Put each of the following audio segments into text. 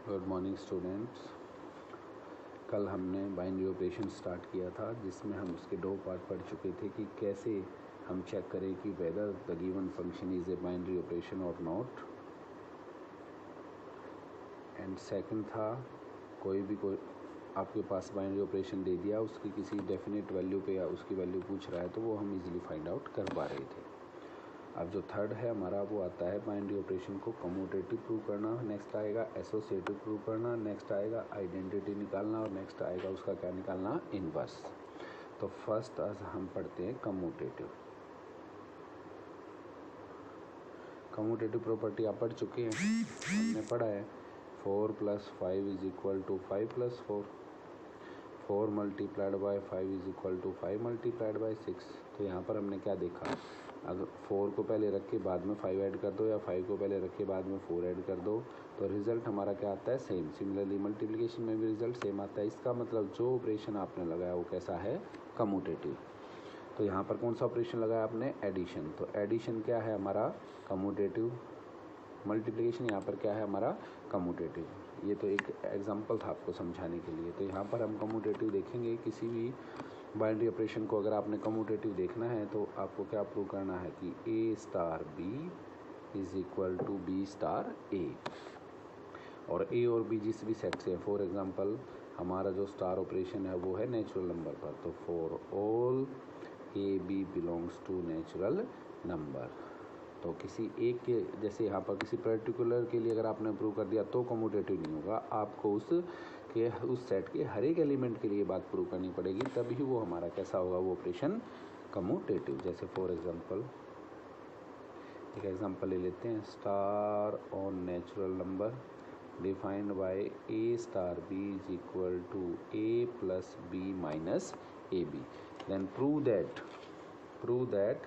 Good morning students. कल हमने binary operation start किया था जिसमें हम उसके दो पार्ट पढ़ चुके थे कि कैसे हम चेक करें कि whether the given function is a binary operation और नॉट। एंड सेकंड था कोई आपके पास बाइनरी ऑपरेशन दे दिया, उसकी किसी डेफिनेट वैल्यू पे या उसकी वैल्यू पूछ रहा है तो वो हम इजीली फाइंड आउट कर पा रहे थे। अब जो थर्ड है हमारा वो आता है बाइनरी ऑपरेशन को कम्यूटेटिव प्रूव करना, नेक्स्ट आएगा एसोसिएटिव प्रूव करना, नेक्स्ट आएगा आइडेंटिटी निकालना और नेक्स्ट आएगा उसका क्या निकालना, इनवर्स। तो फर्स्ट आज हम पढ़ते हैं कम्यूटेटिव। कम्यूटेटिव प्रॉपर्टी आप पढ़ चुके हैं, हमने पढ़ा है 4 + 5 = 5 + 4, 4 × 5 = 5 × 6। तो यहाँ पर हमने क्या देखा, अगर 4 को पहले रख के बाद में 5 ऐड कर दो या 5 को पहले रख के बाद में 4 ऐड कर दो तो रिजल्ट हमारा क्या आता है, सेम। सिमिलरली मल्टीप्लिकेशन में भी रिजल्ट सेम आता है। इसका मतलब जो ऑपरेशन आपने लगाया वो कैसा है, कम्यूटेटिव। तो यहाँ पर कौन सा ऑपरेशन लगाया आपने, एडिशन। तो एडिशन क्या है हमारा, कम्यूटेटिव। मल्टीप्लिकेशन यहाँ पर क्या है हमारा, कम्यूटेटिव। ये तो एक एग्जांपल था आपको समझाने के लिए। तो यहाँ पर हम कम्यूटेटिव देखेंगे। किसी भी बाइनरी ऑपरेशन को अगर आपने कम्यूटेटिव देखना है तो आपको क्या प्रूव करना है कि A* B = B*A, और A और B जिस भी सेट से है, फॉर एग्जांपल हमारा जो स्टार ऑपरेशन है वो है नेचुरल नंबर पर, तो for all AB belongs to natural number. तो किसी एक के, जैसे यहाँ पर किसी पर्टिकुलर के लिए अगर आपने प्रूव कर दिया तो कम्यूटेटिव नहीं होगा, आपको उस सेट के हर एक एलिमेंट के लिए बात प्रूव करनी पड़ेगी, तभी वो हमारा कैसा होगा, वो ऑपरेशन कम्यूटेटिव। जैसे फॉर एग्जांपल एक एग्जांपल ले लेते हैं, star on natural number defined bye A*B = A + B - AB, then prove that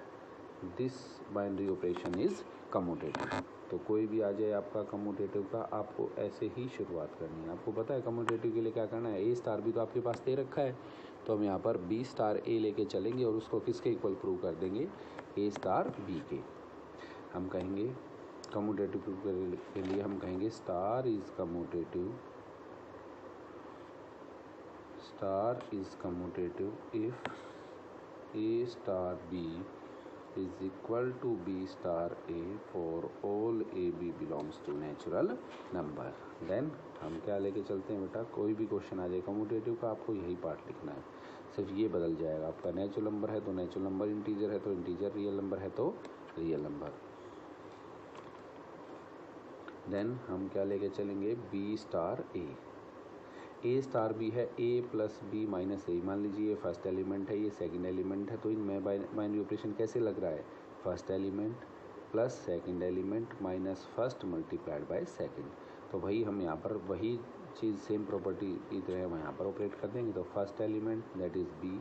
this binary operation is commutative. तो कोई भी आ जाए आपका कम्यूटेटिव का, आपको ऐसे ही शुरुआत करनी है। आपको पता है कम्यूटेटिव के लिए क्या करना है, A*B तो आपके पास दे रखा है, तो हम यहाँ पर B*A लेके चलेंगे और उसको किसके इक्वल प्रूव कर देंगे, A*B के। हम कहेंगे कम्यूटेटिव प्रूव करने के लिए हम कहेंगे star is commutative if A*B = B*A for all AB belongs to natural number। Then हम क्या लेके चलते हैं बेटा, कोई भी क्वेश्चन आ जाए कम्यूटेटिव का, आपको यही पार्ट लिखना है, सिर्फ ये बदल जाएगा। आपका नेचुरल नंबर है तो नेचुरल नंबर, इंटीजर है तो इंटीजर, रियल नंबर है तो रियल नंबर। देन हम क्या लेके चलेंगे, B*A। A*B है A + B - A। मान लीजिए ये फर्स्ट एलिमेंट है, ये सेकंड एलिमेंट है, तो इनमें बाइनरी ऑपरेशन कैसे लग रहा है, first element plus second element minus first multiplied by second. तो भाई हम यहाँ पर वही चीज़, सेम प्रॉपर्टी की तरह हम यहाँ पर ऑपरेट कर देंगे। तो first element that is B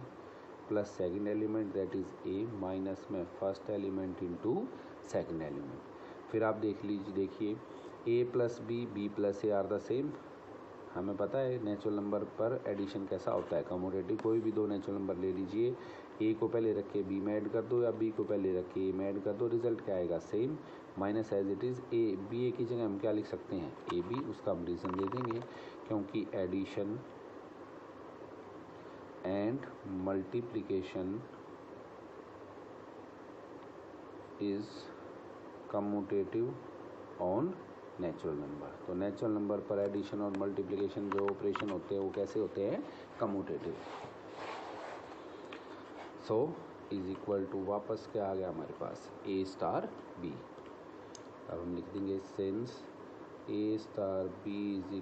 plus second element that is A minus में first element into second element. फिर आप देखिए A + B, B + A are the same. हमें पता है नेचुरल नंबर पर एडिशन कैसा होता है, कम्यूटेटिव। कोई भी दो नेचुरल नंबर ले लीजिए, A को पहले रख के B में ऐड कर दो या B को पहले रख के A में ऐड कर दो, रिजल्ट क्या आएगा, same. Minus as it is A की जगह हम क्या लिख सकते हैं, AB। उसका हम रीज़न दे देंगे, क्योंकि addition and multiplication is commutative on natural number. तो नेचुरल नंबर पर एडिशन और मल्टीप्लिकेशन जो ऑपरेशन होते हैं वो कैसे होते हैं, commutative. So is equal to, वापस क्या आ गया हमारे पास, A*B। अब हम लिख देंगे since A*B =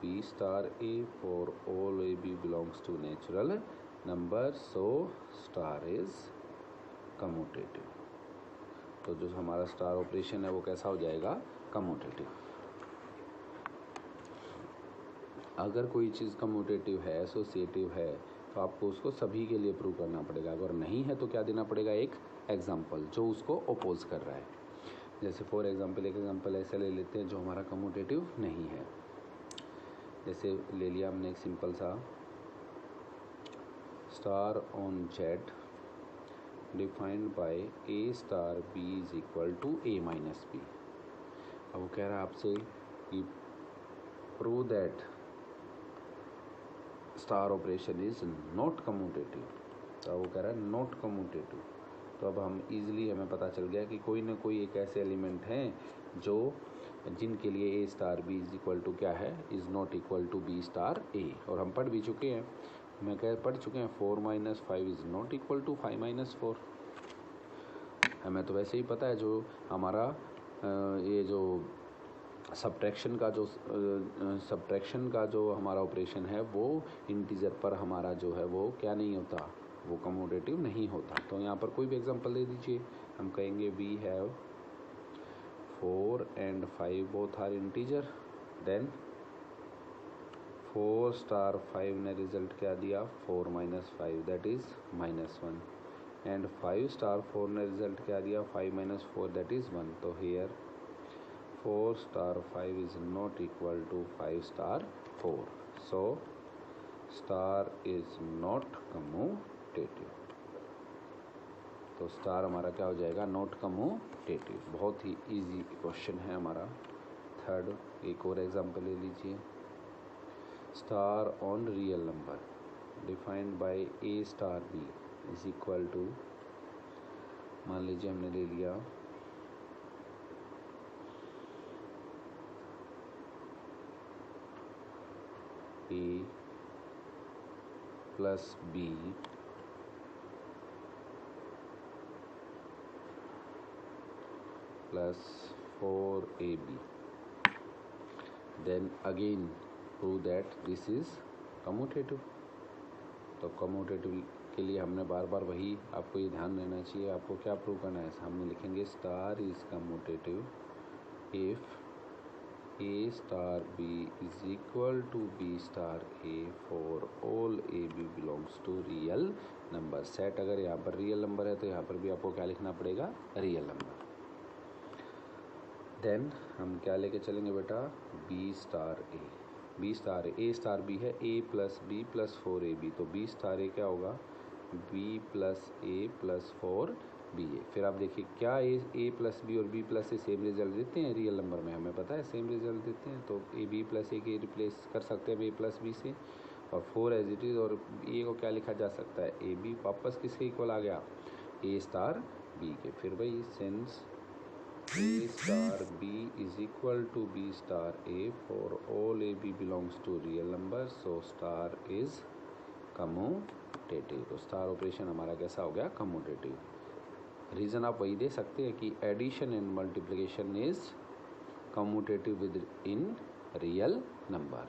B*A for all AB belongs to natural number, so star is commutative. तो जो हमारा स्टार ऑपरेशन है वो कैसा हो जाएगा, कम्यूटेटिव। अगर कोई चीज़ कम्यूटेटिव है, एसोसिएटिव है, तो आपको उसको सभी के लिए प्रूव करना पड़ेगा। अगर नहीं है तो क्या देना पड़ेगा, एक एग्जाम्पल जो उसको अपोज कर रहा है। जैसे फॉर एग्जाम्पल एक एग्जाम्पल ऐसे ले लेते हैं जो हमारा कम्यूटेटिव नहीं है। जैसे ले लिया हमने एक सिंपल सा, star on Z defined by A*B = A - B। अब वो कह रहा है आपसे कि prove that star operation is not commutative. तो वो कह रहा है नॉट कम्यूटेटिव। तो अब हम इजीली हमें पता चल गया कि कोई ना कोई एक ऐसे एलिमेंट हैं जो जिनके लिए a star b is equal to क्या है, is not equal to b star a. और हम पढ़ भी चुके हैं, मैं कह पढ़ चुके हैं 4 - 5 इज़ नॉट इक्वल टू 5 - 4। हमें तो वैसे ही पता है जो हमारा ये जो सब्ट्रैक्शन का जो हमारा ऑपरेशन है वो इंटीजर पर हमारा जो है वो क्या नहीं होता, वो कम्यूटेटिव नहीं होता। तो यहाँ पर कोई भी एग्जांपल दे दीजिए। हम कहेंगे we have 4 and 5 both are integer, then 4 * 5 ने रिजल्ट क्या दिया, 4 - 5 दैट इज -1, एंड 5 * 4 ने रिजल्ट क्या दिया, 5 - 4 दैट इज 1। तो here 4 * 5 is not equal to 5 * 4, so star is not commutative. तो स्टार हमारा क्या हो जाएगा, नॉट कम्यूटेटिव। बहुत ही इजी क्वेश्चन है हमारा। थर्ड, एक और एग्जांपल ले लीजिए। Star on real number defined by a star b is equal to, मान लीजिए हमने ले लिया a plus b plus 4ab, then again prove that this is commutative। तो कम्यूटेटिव के लिए हमने बार बार वही आपको ये ध्यान देना चाहिए, आपको क्या प्रूव करना है। हमने लिखेंगे star is commutative if a star b is equal to b star a for all a b belongs to real number set. अगर यहाँ पर रियल नंबर है तो यहाँ पर भी आपको क्या लिखना पड़ेगा, रियल नंबर। देन हम क्या लेके चलेंगे बेटा, बी स्टार ए, बी स्टार ए स्टार बी है, a plus b plus 4ab, तो बी स्टार ए क्या होगा, बी प्लस ए प्लस 4ba। फिर आप देखिए क्या ए प्लस बी और बी प्लस ए सेम रिजल्ट देते हैं रियल नंबर में, हमें पता है सेम रिजल्ट देते हैं। तो ए बी प्लस ए के रिप्लेस कर सकते हैं ए प्लस बी से, और 4 एज इट इज़, और ए को क्या लिखा जा सकता है, ए बी वापस किसके इक्वल आ गया, ए स्टार बी के। फिर भाई since A star B is equal to B star A for all AB belongs to real number, so star is commutative। तो स्टार ऑपरेशन हमारा कैसा हो गया, कम्यूटेटिव। रीज़न आप वही दे सकते हैं कि addition and multiplication is commutative with in real number.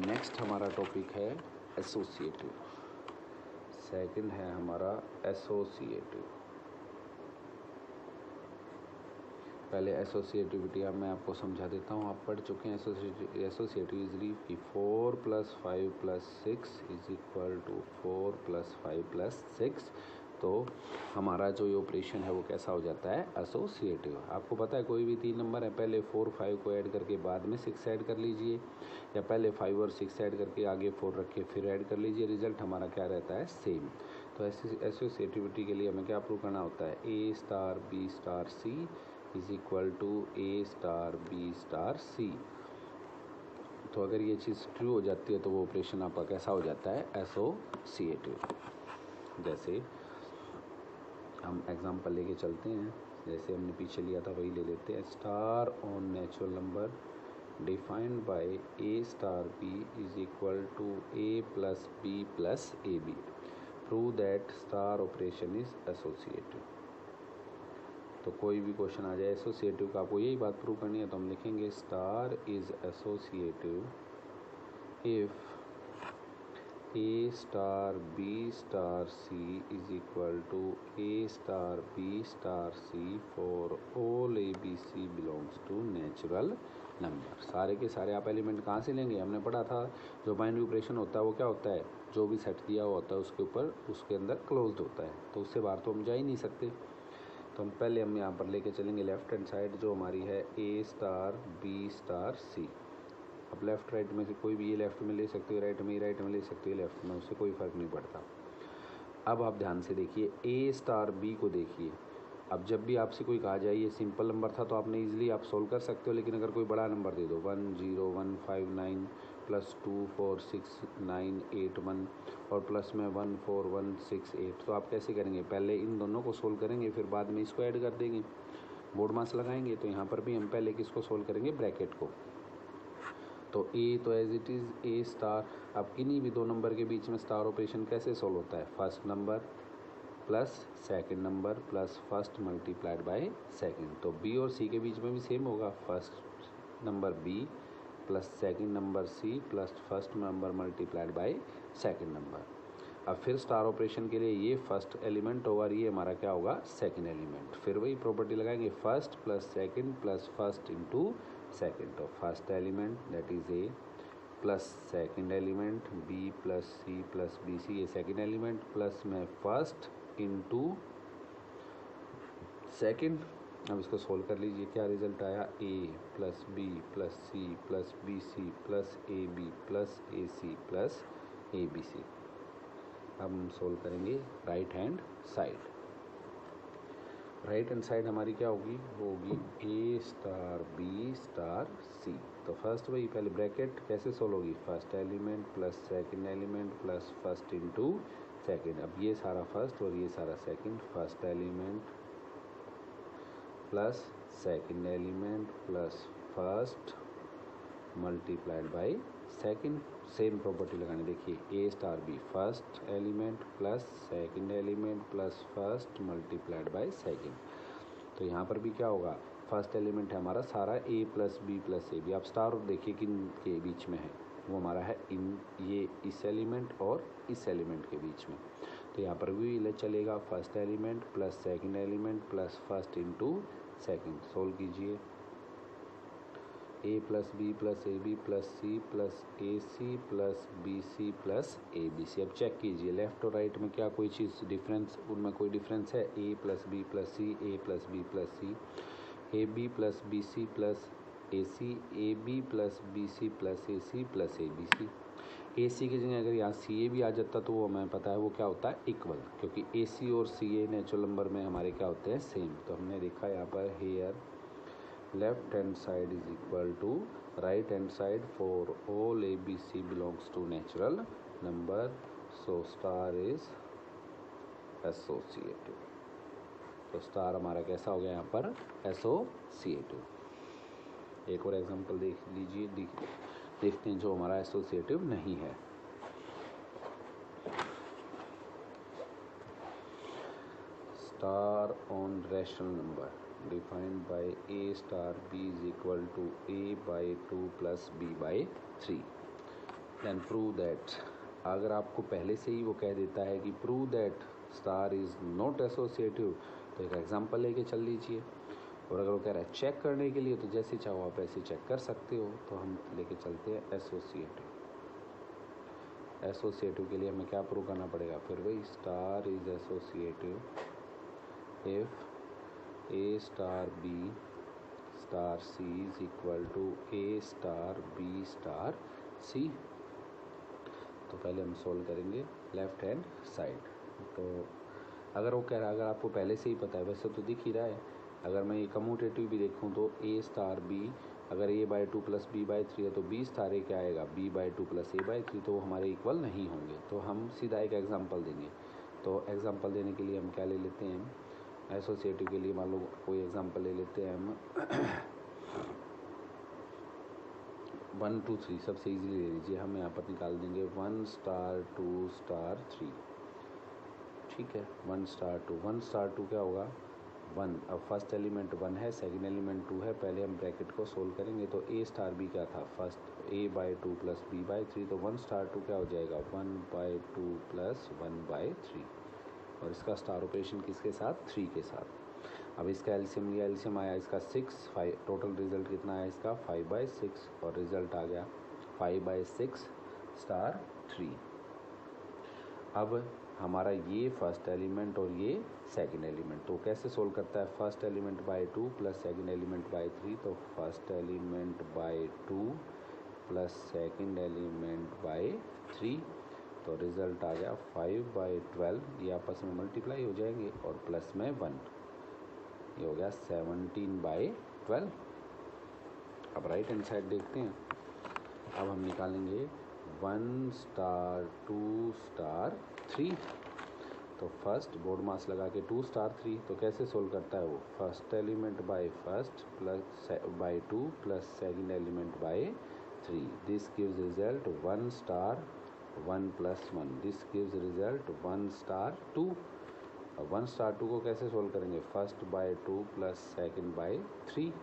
Next हमारा टॉपिक है एसोसिएटिव। सेकंड है हमारा एसोसिएटिव। पहले एसोसिएटिविटी अब मैं आपको समझा देता हूँ, आप पढ़ चुके हैं एसोसिएटिव इजली कि 4 + 5 + 6 इज इक्वल टू 4 + 5 + 6। तो हमारा जो ये ऑपरेशन है वो कैसा हो जाता है, एसोसिएटिव। आपको पता है कोई भी 3 नंबर है, पहले 4 5 को ऐड करके बाद में 6 ऐड कर लीजिए, या पहले 5 और 6 ऐड करके आगे 4 रख के फिर ऐड कर लीजिए, रिजल्ट हमारा क्या रहता है, सेम। तो एसोसिएटिविटी के लिए हमें क्या प्रूव करना होता है, a star b star c is equal to a star b star c. तो अगर ये चीज़ ट्रू हो जाती है तो वो ऑपरेशन आपका कैसा हो जाता है, एसोसिएटिव। जैसे हम एग्जांपल लेके चलते हैं, जैसे हमने पीछे लिया था वही ले लेते हैं। Star on natural number defined by a star b is equal to a plus b plus a b. Prove that star operation is associative. तो कोई भी क्वेश्चन आ जाए एसोसिएटिव का, आपको यही बात प्रूव करनी है, तो हम लिखेंगे star is associative if a star b star c is equal to a star b star c for all a b c belongs to natural number. सारे के सारे आप एलिमेंट कहाँ से लेंगे, हमने पढ़ा था जो बाइनरी ऑपरेशन होता है वो क्या होता है, जो भी सेट दिया हुआ होता है उसके ऊपर उसके अंदर क्लोज्ड होता है, तो उससे बाहर तो हम जा ही नहीं सकते। तो हम यहाँ पर लेके चलेंगे लेफ्ट हैंड साइड जो हमारी है ए स्टार बी स्टार सी। अब लेफ्ट राइट में से कोई भी, ये लेफ्ट में ले सकते हो, राइट में ले सकते हो, लेफ्ट में, उससे कोई फ़र्क नहीं पड़ता। अब आप ध्यान से देखिए ए स्टार बी को देखिए, अब जब भी आपसे कोई कहा जाए ये सिंपल नंबर था तो आपने इजीली आप सोल्व कर सकते हो, लेकिन अगर कोई बड़ा नंबर दे दो 10159 प्लस 24691 और प्लस में 14168, तो आप कैसे करेंगे? पहले इन दोनों को सोल्व करेंगे, फिर बाद में इसको ऐड कर देंगे, बोर्ड मास लगाएंगे। तो यहाँ पर भी हम पहले किसको सोल्व करेंगे? ब्रैकेट को। तो ए तो as it is a star. अब किन्हीं भी दो नंबर के बीच में स्टार ऑपरेशन कैसे सोल्व होता है? First number plus second number plus first multiplied by second. तो बी और सी के बीच में भी सेम होगा, first number B plus second number C plus first number multiplied by second number. अब फिर स्टार ऑपरेशन के लिए ये फर्स्ट एलिमेंट होगा और ये हमारा क्या होगा? Second element. फिर वही प्रॉपर्टी लगाएंगे, first plus first into second. तो first element that is a plus second element b plus b c, ये सेकंड एलिमेंट प्लस में फर्स्ट इंटू सेकंड। अब इसको सोल्व कर लीजिए, क्या रिजल्ट आया? A plus b plus c plus b c plus a b plus a c plus a b c. अब हम सोल्व करेंगे right hand side. Right hand side हमारी क्या होगी? वो होगी a star b star c. तो फर्स्ट वही पहले ब्रैकेट कैसे सोल्व होगी? First element plus second element plus first into second. अब ये सारा फर्स्ट और ये सारा second, first element plus second element plus first multiplied by second. Same property लगानी, देखिए a star b, first element plus second element plus first multiplied by second. तो यहाँ पर भी क्या होगा? फर्स्ट एलिमेंट है हमारा सारा a plus b plus a b. आप स्टार देखिए किन के बीच में है, वो हमारा है इन ये इस एलिमेंट और इस एलिमेंट के बीच में। तो यहाँ पर भी ले चलेगा, first element plus second element plus first into second. Solve कीजिए, a plus b plus a b plus a c plus b c plus a b c. अब चेक कीजिए लेफ्ट और राइट में क्या कोई चीज़ डिफरेंस, उनमें कोई डिफरेंस है? A plus b plus c, a plus b plus c, a b plus b c plus a c, a b plus b c plus a c plus a b c. A c की जगह अगर यहाँ सी ए भी आ जाता तो वो हमें पता है वो क्या होता है? इक्वल, क्योंकि ए सी और सी ए नेचुरल नंबर में हमारे क्या होते हैं? सेम। तो हमने देखा यहाँ पर hair left hand side is equal to right hand side for all ABC belongs to natural number, so star is associative। तो स्टार हमारा कैसा हो गया यहाँ पर? एसोसिएटिव। एक और एग्जांपल देख लीजिए, देखते हैं जो हमारा एसोसिएटिव नहीं है। Star on rational number defined by a star b is equal to a by 2 plus b by 3, then prove that। अगर आपको पहले से ही वो कह देता है कि prove that star is not associative, तो एक एग्जांपल लेके चल लीजिए। और अगर वो कह रहा है चेक करने के लिए, तो जैसे चाहो आप ऐसे चेक कर सकते हो। तो हम लेके चलते हैं एसोसिएटिव। एसोसिएटिव के लिए हमें क्या प्रूव करना पड़ेगा? फिर वही star is associative if A star B star C is equal to A star B star C। तो पहले हम सोल्व करेंगे लेफ्ट हैंड साइड। तो अगर वो कह रहा है, अगर आपको पहले से ही पता है, वैसे तो दिख ही रहा है, अगर मैं ये कम्यूटेटिव भी देखूँ तो A स्टार B, अगर A by 2 plus B by 3 है तो B स्टार A क्या आएगा? B by 2 plus A by 3, तो वो हमारे इक्वल नहीं होंगे। तो हम सीधा एक एग्जाम्पल देंगे। तो एग्जाम्पल देने के लिए हम क्या ले लेते हैं? एसोसिएटिव के लिए मान लो कोई एग्जांपल ले लेते हैं हम 1 2 3, सबसे इजीली ले लीजिए। हम यहाँ पर निकाल देंगे 1 स्टार 2 स्टार 3, ठीक है। 1 स्टार 2, 1 स्टार 2 क्या होगा? 1। अब फर्स्ट एलिमेंट 1 है, सेकंड एलिमेंट 2 है। पहले हम ब्रैकेट को सोल्व करेंगे। तो ए स्टार बी क्या था? First a by 2 plus b by 3। तो 1 स्टार 2 क्या हो जाएगा? 1 बाई 2 प्लस 1 बाई 3। और इसका स्टार ऑपरेशन किसके साथ? 3 के साथ। अब इसका एलसीएम लिया, एलसीएम आया इसका 6, 5, टोटल रिजल्ट कितना आया इसका? 5/6, और रिजल्ट आ गया 5/6 स्टार 3। अब हमारा ये फर्स्ट एलिमेंट और ये सेकंड एलिमेंट, तो कैसे सोल्व करता है? First element by 2 plus second element by 3। तो first element by 2 plus second element by 3, तो रिज़ल्ट आ गया 5/12। ये आपस में मल्टीप्लाई हो जाएंगे और प्लस में 1। ये हो गया 17/12। अब राइट हैंड साइड देखते हैं। अब हम निकालेंगे 1 स्टार 2 स्टार 3। तो फर्स्ट बोर्ड मास लगा के 2 स्टार 3, तो कैसे सोल्व करता है वो, first element by first plus by 2 plus second element by 3। This gives result 1 star 1 plus 1। This gives result 1 star 2। 1 star 2 को कैसे सोल्व करेंगे, first by 2 plus second by 3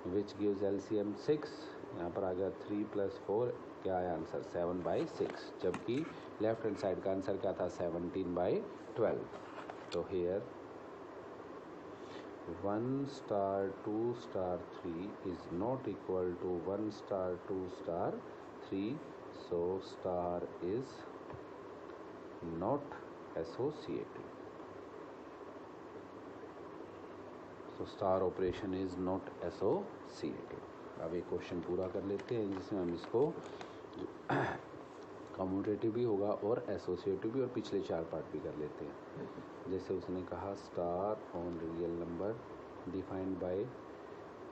which gives LCM 6। यहाँ पर आ गया 3 प्लस 4, क्या आया आंसर 7/6, जबकि left hand side का आंसर क्या था 17/12। तो here 1 star 2 star 3 is not equal to 1 star 2 star 3, so star is not associative. So star operation is not associative. अब एक क्वेश्चन पूरा कर लेते हैं जिसमें हम इसको कम्यूटेटिव भी होगा और एसोसिएटिव भी, और पिछले 4 पार्ट भी कर लेते हैं। जैसे उसने कहा star on real number defined by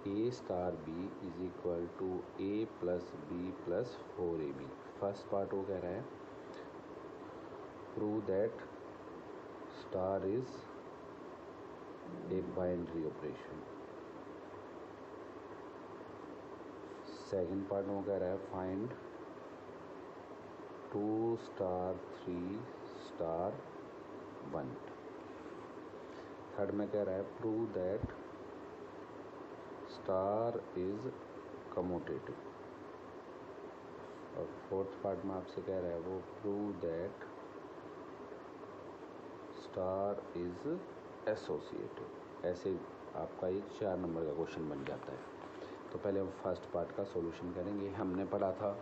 a star b is equal to a plus b plus 4ab। First part वो कह रहा है प्रूव दैट स्टार इज एक बाइनरी ऑपरेशन। सेकंड पार्ट में कह रहा है फाइंड 2 स्टार 3 स्टार 1। थर्ड में कह रहा है prove that star is commutative. और फोर्थ पार्ट में आपसे कह रहा है वो prove that star is associative. ऐसे आपका ये 4 नंबर का क्वेश्चन बन जाता है। तो पहले हम फर्स्ट पार्ट का सॉल्यूशन करेंगे। हमने पढ़ा था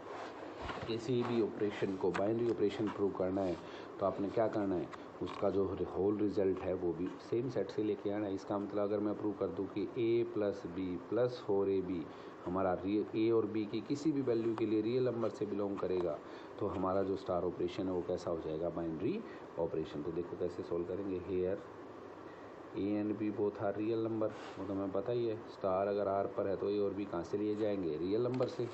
किसी भी ऑपरेशन को बाइनरी ऑपरेशन प्रूव करना है तो आपने क्या करना है, उसका जो होल रिजल्ट है वो भी सेम सेट से लेके आना है। इसका मतलब अगर मैं प्रूव कर दूं कि a plus b plus 4ab हमारा ए और बी की किसी भी वैल्यू के लिए रियल नंबर से बिलोंग करेगा, तो हमारा जो स्टार ऑपरेशन है वो कैसा हो जाएगा, बाइनरी ऑपरेशन। तो देखो कैसे सोल्व करेंगे। Here a and b both are real number, वो तो हमें पता ही है। स्टार अगर आर पर है तो ए और बी कहाँ से लिए जाएंगे, रियल नंबर से।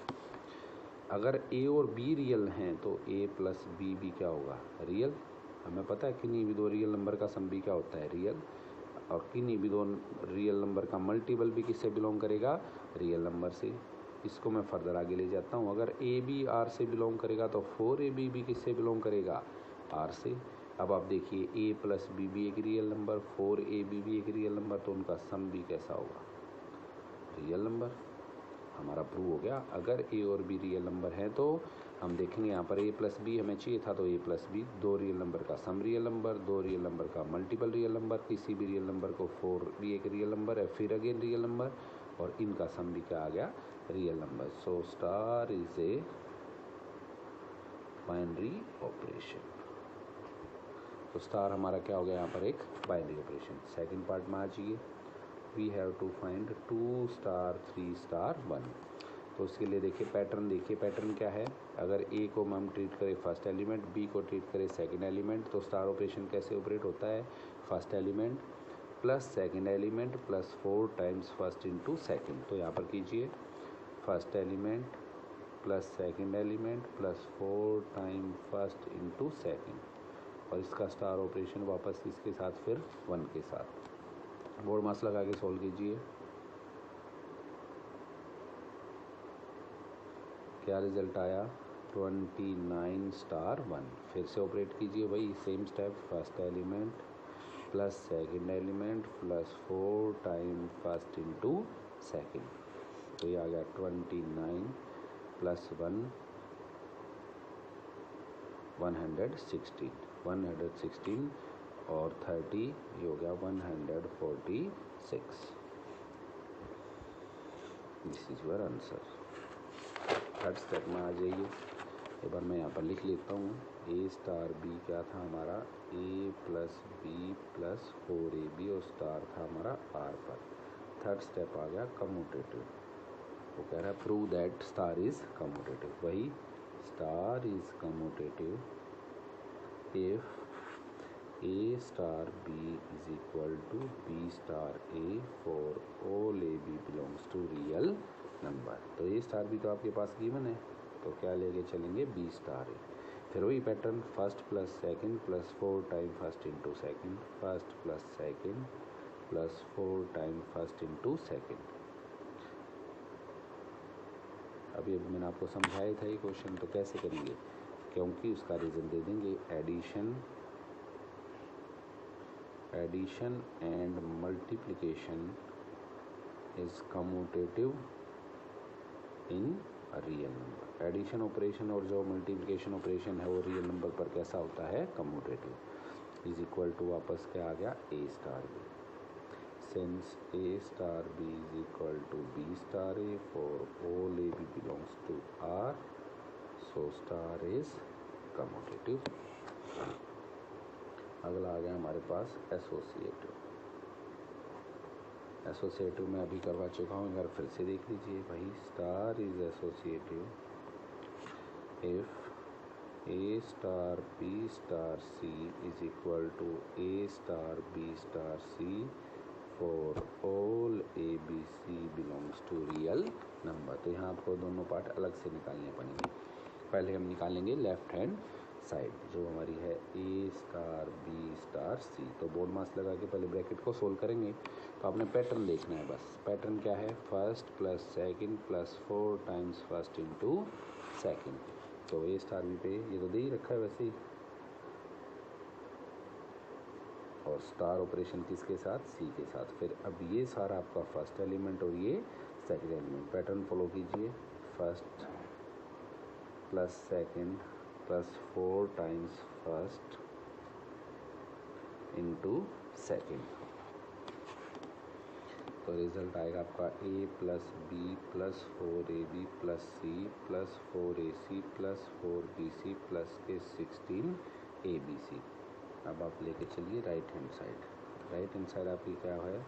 अगर ए और बी रियल हैं तो ए प्लस बी भी क्या होगा, रियल। हमें पता है किन्हीं भी दो रियल नंबर का सम भी क्या होता है, रियल। और किन्हीं भी दो रियल नंबर का मल्टीपल भी किससे बिलोंग करेगा, रियल नंबर से। इसको मैं फर्दर आगे ले जाता हूँ। अगर ए बी आर से बिलोंग करेगा तो 4ab भी किससे बिलोंग करेगा, आर से। अब आप देखिए ए प्लस बी भी एक रियल नंबर, 4ab भी एक रियल नंबर, तो उनका सम भी कैसा होगा, रियल नंबर। हमारा प्रूव हो गया। अगर ए और बी रियल नंबर हैं तो हम देखेंगे यहाँ पर ए प्लस बी हमें चाहिए था, तो a plus b 2 real number का sum real number, 2 real number का मल्टीपल रियल नंबर, किसी भी रियल नंबर को 4 भी एक रियल नंबर है, फिर अगेन रियल नंबर, और इनका सम भी क्या आ गया, real number. So star is a binary operation. तो स्टार हमारा क्या हो गया यहाँ पर, एक बाइनरी ऑपरेशन। सेकेंड पार्ट में आ जाइए। We have to find 2 star 3 star 1। तो उसके लिए देखिए पैटर्न, देखिए पैटर्न क्या है। अगर ए को हम ट्रीट करें फर्स्ट एलिमेंट, बी को ट्रीट करें सेकंड एलिमेंट, तो स्टार ऑपरेशन कैसे ऑपरेट होता है, first element plus second element plus 4 times first into second. तो यहाँ पर कीजिए first element plus second element plus 4 time first into second, और इसका स्टार ऑपरेशन वापस इसके साथ फिर 1 के साथ। बोर्ड मास लगा के सोल्व कीजिए। क्या रिजल्ट आया, 29 स्टार 1। फिर से ऑपरेट कीजिए वही same step, first element plus second element plus 4 time first into second. तो ये आ गया 29 प्लस 1 116 और 30, ये हो गया 146। This is your answer. Third step में आ जाइए। एक बार मैं यहाँ पर लिख लेता हूँ। ए स्टार बी क्या था हमारा, ए प्लस बी प्लस 4ab, और स्टार था हमारा आर पर। थर्ड स्टेप आ गया कम्यूटेटिव। वो कह रहा है prove that star is commutative. वही star is commutative if A star B is equal to B star A for all AB belongs to real number। तो A स्टार B तो आपके पास given है, तो क्या लेके चलेंगे B स्टार A। फिर वही pattern, first plus second plus 4 time first into second, first plus second plus 4 time first into second. अभी मैंने आपको समझाया था ये क्वेश्चन, तो कैसे करेंगे, क्योंकि उसका रीज़न दे देंगे addition and multiplication is commutative in real number. Addition operation और जो मल्टीप्लिकेशन ऑपरेशन है वो रियल नंबर पर कैसा होता है, कम्यूटेटिव। इज इक्वल टू वापस क्या आ गया, A star B। Since A star B is equal to B star A for all AB belongs to R, so star is commutative। अगला आ गया हमारे पास एसोसिएटिव। एसोसिएटिव में अभी करवा चुका हूँ, अगर फिर से देख लीजिए भाई। Star is associative if A star B star C is equal to A star B star C for all ABC belongs to real number। तो यहाँ आपको दोनों पार्ट अलग से निकालने पड़ेंगे। पहले हम निकालेंगे लेफ्ट हैंड साइड, जो हमारी है A star B star C। तो बोर्ड मास लगा के पहले ब्रैकेट को सोल्व करेंगे। तो आपने पैटर्न देखना है बस। पैटर्न क्या है, first plus second plus 4 times first into second. तो A स्टार B पे ये तो दे ही रखा है वैसे ही, और स्टार ऑपरेशन किसके साथ, C के साथ। फिर अब ये सारा आपका फर्स्ट एलिमेंट और ये सेकंड एलिमेंट। पैटर्न फॉलो कीजिए, first plus second plus 4 times first into second. तो रिजल्ट आएगा आपका A plus B plus 4AB plus C plus 4AC plus 4BC plus के 16ABC। अब आप लेके चलिए right hand side. Right hand side आपकी क्या है,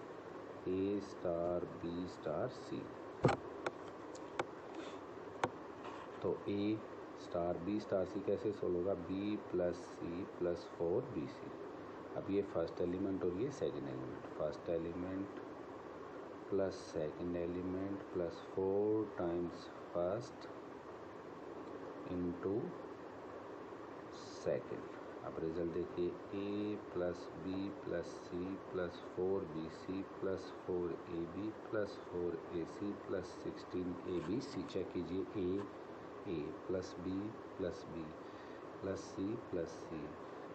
A star B star C। तो A star B star C कैसे सोल्व होगा, B plus C plus 4BC। अब ये फर्स्ट एलिमेंट और ये second element. First element plus second element plus 4 times first into second. अब रिजल्ट देखिए, A plus B plus C plus 4BC plus 4AB plus 4AC plus 16ABC। Check कीजिए, A plus B plus B plus C plus C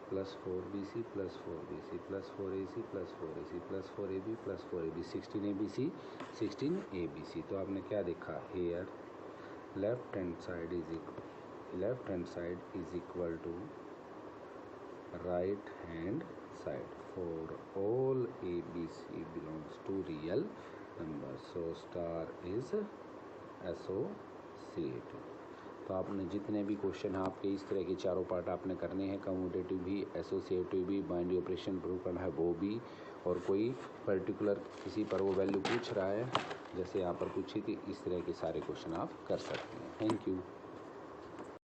plus 4BC plus 4BC plus 4AC plus 4AC plus 4AB plus 4AB 16ABC 16ABC। तो आपने क्या देखा, here left hand side is equal to right hand side for all ABC belongs to real number, so star is associative। तो आपने जितने भी question आपके इस तरह के चारों पार्ट आपने करने हैं, कम्यूटेटिव भी, एसोसिएटिव भी, बाइनरी ऑपरेशन प्रूव करना है वो भी, और कोई पर्टिकुलर किसी पर वो वैल्यू पूछ रहा है जैसे यहाँ पर पूछी थी, इस तरह के सारे क्वेश्चन आप कर सकते हैं। Thank you.